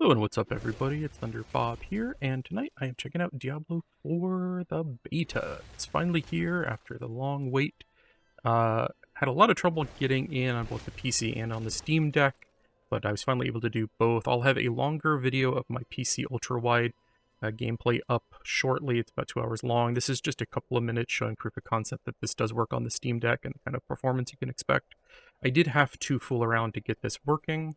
Hello and what's up everybody, it's Thunder Bob here, and tonight I am checking out Diablo IV the beta. It's finally here after the long wait. Had a lot of trouble getting in on both the PC and on the Steam Deck, but I was finally able to do both. I'll have a longer video of my PC ultra-wide gameplay up shortly. It's about 2 hours long. This is just a couple of minutes showing proof of concept that this does work on the Steam Deck and the kind of performance you can expect. I did have to fool around to get this working.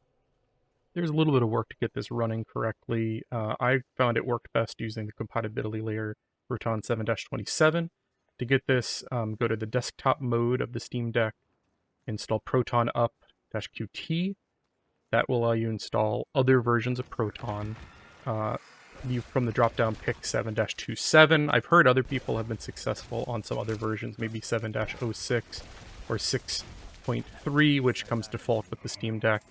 There's a little bit of work to get this running correctly. I found it worked best using the compatibility layer Proton 7-27. To get this, go to the desktop mode of the Steam Deck, install Proton up-qt. That will allow you to install other versions of Proton. You from the drop-down pick 7-27. I've heard other people have been successful on some other versions, maybe 7-06 or 6.3, which comes default with the Steam Deck.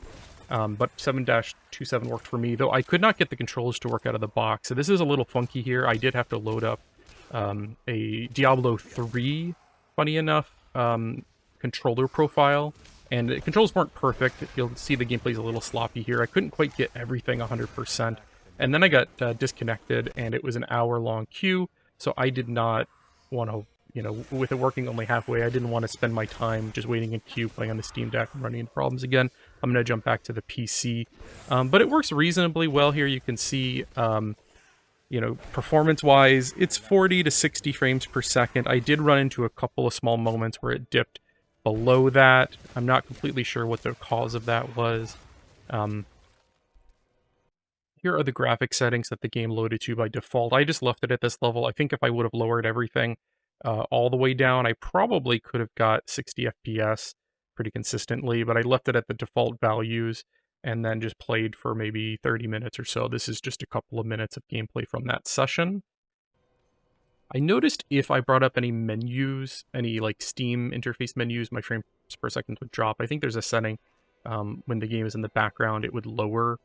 But 7-27 worked for me, though I could not get the controls to work out of the box. So this is a little funky here. I did have to load up a Diablo III, funny enough, controller profile. And the controls weren't perfect. You'll see the gameplay's a little sloppy here. I couldn't quite get everything 100%. And then I got disconnected, and it was an hour-long queue. So I did not want to, with it working only halfway, I didn't want to spend my time just waiting in queue, playing on the Steam Deck and running into problems again. I'm going to jump back to the PC. But it works reasonably well here. You can see, performance-wise, it's 40 to 60 frames per second. I did run into a couple of small moments where it dipped below that. I'm not completely sure what the cause of that was. Here are the graphic settings that the game loaded to by default. I just left it at this level. I think if I would have lowered everything all the way down, I probably could have got 60 FPS pretty consistently, but I left it at the default values and then just played for maybe 30 minutes or so. This is just a couple of minutes of gameplay from that session. I noticed if I brought up any menus, any like Steam interface menus, my frames per second would drop. I think there's a setting when the game is in the background, it would lower,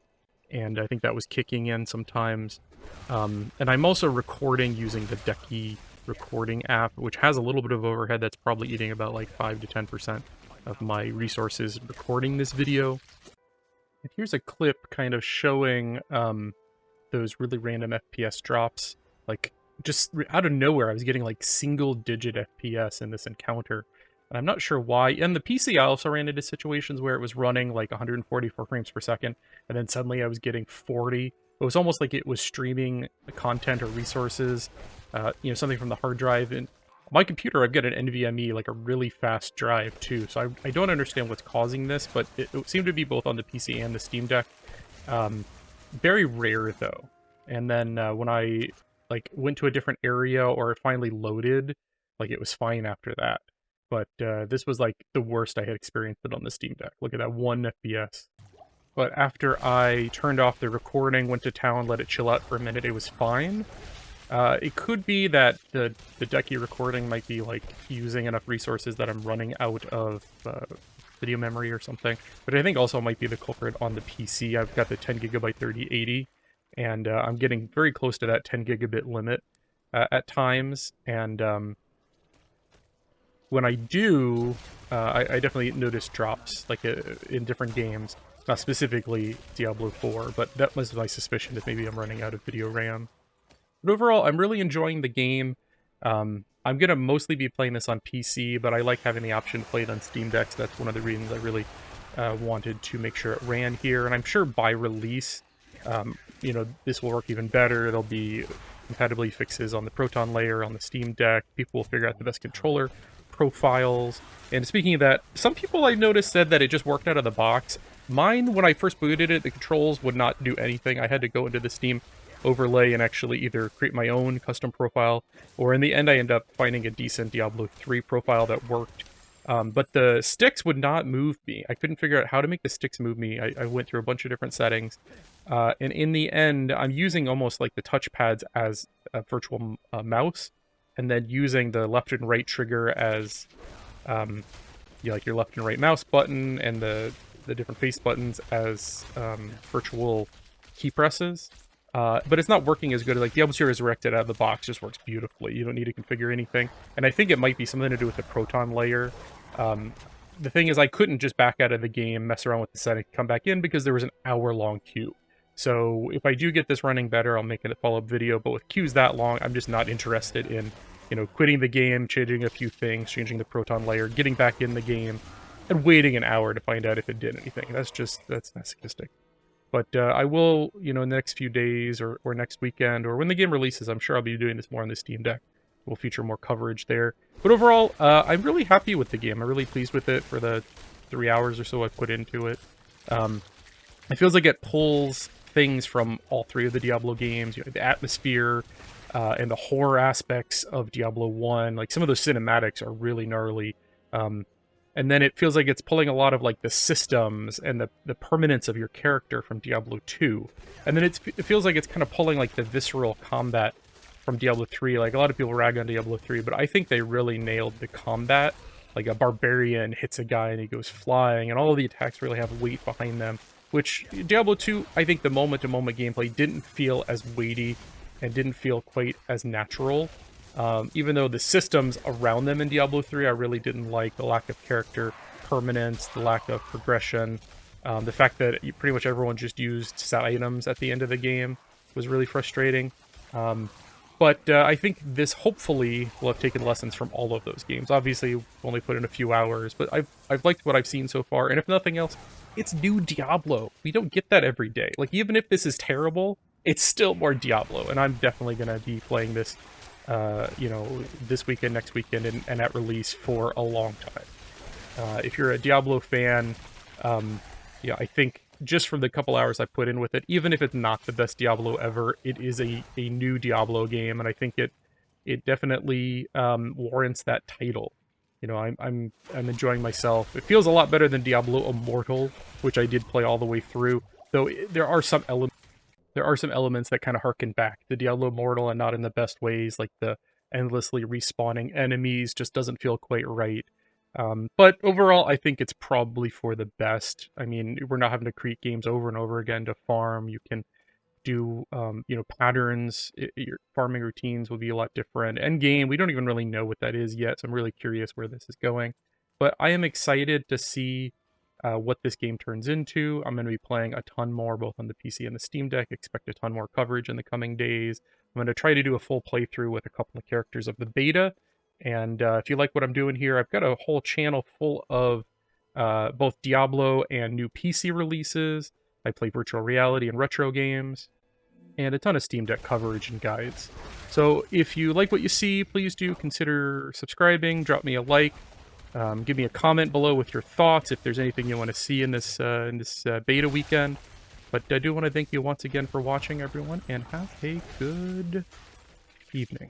and I think that was kicking in sometimes. And I'm also recording using the Decky recording app, which has a little bit of overhead. That's probably eating about like 5 to 10% of my resources recording this video. And here's a clip kind of showing those really random FPS drops. Like, just out of nowhere, I was getting like single-digit FPS in this encounter. And I'm not sure why. And the PC, I also ran into situations where it was running like 144 frames per second, and then suddenly I was getting 40. It was almost like it was streaming content or resources, something from the hard drive. And my computer, I've got an NVMe, like a really fast drive too. So I don't understand what's causing this, but it seemed to be both on the PC and the Steam Deck. Very rare though. And then when I went to a different area or it finally loaded, like it was fine after that. But this was like the worst I had experienced it on the Steam Deck. Look at that, 1 FPS. But after I turned off the recording, went to town, let it chill out for a minute, it was fine. It could be that the Decky recording might be like using enough resources that I'm running out of video memory or something. But I think also might be the culprit on the PC. I've got the 10 gigabyte 3080, and I'm getting very close to that 10 gigabit limit at times. And when I do, I definitely notice drops, like in different games. Not specifically Diablo IV, but that was my suspicion that maybe I'm running out of video RAM. But overall, I'm really enjoying the game. I'm going to mostly be playing this on PC, but I like having the option to play it on Steam Decks. That's one of the reasons I really wanted to make sure it ran here. And I'm sure by release, this will work even better. There'll be compatibility fixes on the Proton layer, on the Steam Deck. People will figure out the best controller profiles. And speaking of that, some people I noticed said that it just worked out of the box. Mine, when I first booted it, the controls would not do anything. I had to go into the Steam overlay and actually either create my own custom profile, or in the end I ended up finding a decent Diablo 3 profile that worked. But the sticks would not move me. I couldn't figure out how to make the sticks move me. I went through a bunch of different settings. And in the end, I'm using almost like the touchpads as a virtual mouse, and then using the left and right trigger as like your left and right mouse button, and the different face buttons as virtual key presses. But it's not working as good. Like Diablo IV Resurrected out of the box just works beautifully. You don't need to configure anything. And I think it might be something to do with the Proton layer. The thing is, I couldn't just back out of the game, mess around with the setting, come back in, because there was an hour-long queue. So if I do get this running better, I'll make it a follow-up video. But with queues that long, I'm just not interested in, quitting the game, changing a few things, changing the Proton layer, getting back in the game, and waiting an hour to find out if it did anything. That's masochistic. But I will, in the next few days or next weekend or when the game releases, I'm sure I'll be doing this more on the Steam Deck. We'll feature more coverage there. But overall, I'm really happy with the game. I'm really pleased with it for the 3 hours or so I put into it. It feels like it pulls things from all three of the Diablo games. The atmosphere and the horror aspects of Diablo 1. Like, some of those cinematics are really gnarly. And then it feels like it's pulling a lot of like the systems and the permanence of your character from Diablo 2. And then it feels like it's kind of pulling like the visceral combat from Diablo 3. Like, a lot of people rag on Diablo 3, but I think they really nailed the combat. Like, a barbarian hits a guy and he goes flying, and all of the attacks really have weight behind them. Which, Diablo 2, I think the moment-to-moment gameplay didn't feel as weighty and didn't feel quite as natural. Even though the systems around them in Diablo 3 I really didn't like. The lack of character permanence, the lack of progression, the fact that pretty much everyone just used set items at the end of the game was really frustrating. But I think this hopefully will have taken lessons from all of those games. Obviously, we've only put in a few hours, but I've liked what I've seen so far. And if nothing else, it's new Diablo. We don't get that every day. Like, even if this is terrible, it's still more Diablo. And I'm definitely going to be playing this, this weekend, next weekend, and at release for a long time. If you're a Diablo fan, I think just from the couple hours I put in with it, even if it's not the best Diablo ever, it is a new Diablo game, and I think it definitely warrants that title. I'm enjoying myself. It feels a lot better than Diablo Immortal, which I did play all the way through. Though there are some elements that kind of harken back to Diablo Immortal, and not in the best ways. Like, the endlessly respawning enemies just doesn't feel quite right. But overall, I think it's probably for the best. I mean, we're not having to create games over and over again to farm. You can do, patterns. Your farming routines will be a lot different. End game, we don't even really know what that is yet, so I'm really curious where this is going. But I am excited to see what this game turns into. I'm going to be playing a ton more, both on the PC and the Steam Deck. Expect a ton more coverage in the coming days. I'm going to try to do a full playthrough with a couple of characters of the beta. And if you like what I'm doing here, I've got a whole channel full of both Diablo and new PC releases. I play virtual reality and retro games, and a ton of Steam Deck coverage and guides. So if you like what you see, please do consider subscribing, drop me a like, give me a comment below with your thoughts if there's anything you want to see in this beta weekend. But I do want to thank you once again for watching, everyone, and have a good evening.